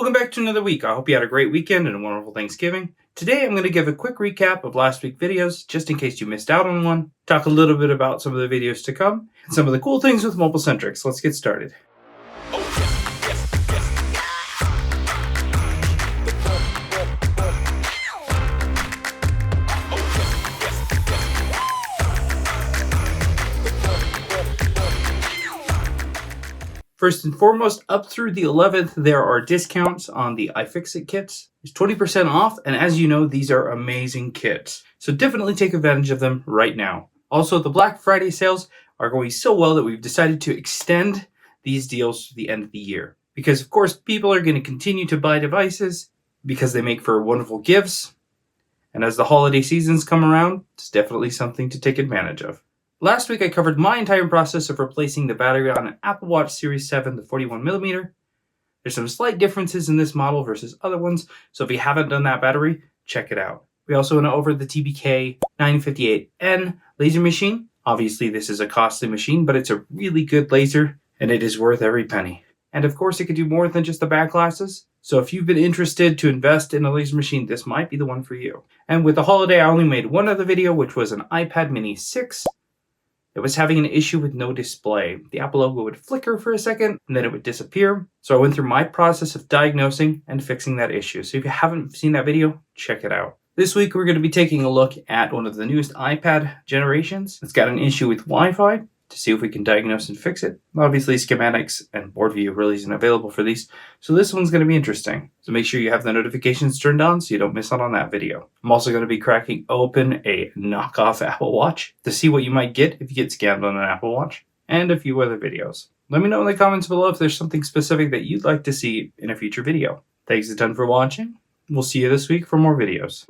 Welcome back to another week. I hope you had a great weekend and a wonderful Thanksgiving. Today I'm going to give a quick recap of last week's videos, just in case you missed out on one, talk a little bit about some of the videos to come, and some of the cool things with mobile-centric. So let's get started. First and foremost, up through the 11th, there are discounts on the iFixit kits. There's 20% off, and as you know, these are amazing kits. So definitely take advantage of them right now. Also, the Black Friday sales are going so well that we've decided to extend these deals to the end of the year. Because, of course, people are going to continue to buy devices because they make for wonderful gifts. And as the holiday seasons come around, it's definitely something to take advantage of. Last week, I covered my entire process of replacing the battery on an Apple Watch Series 7, the 41mm. There's some slight differences in this model versus other ones, so if you haven't done that battery, check it out. We also went over the TBK 958N laser machine. Obviously, this is a costly machine, but it's a really good laser, and it is worth every penny. And of course, it can do more than just the back glasses. So if you've been interested to invest in a laser machine, this might be the one for you. And with the holiday, I only made one other video, which was an iPad mini 6. It was having an issue with no display. The Apple logo would flicker for a second, and then it would disappear. So I went through my process of diagnosing and fixing that issue. So if you haven't seen that video, check it out. This week, we're going to be taking a look at one of the newest iPad generations. It's got an issue with Wi-Fi to see if we can diagnose and fix it. Obviously, schematics and board view really isn't available for these, so this one's going to be interesting. So make sure you have the notifications turned on so you don't miss out on that video. I'm also going to be cracking open a knockoff Apple Watch to see what you might get if you get scammed on an Apple Watch, and a few other videos. Let me know in the comments below if there's something specific that you'd like to see in a future video. Thanks a ton for watching. We'll see you this week for more videos.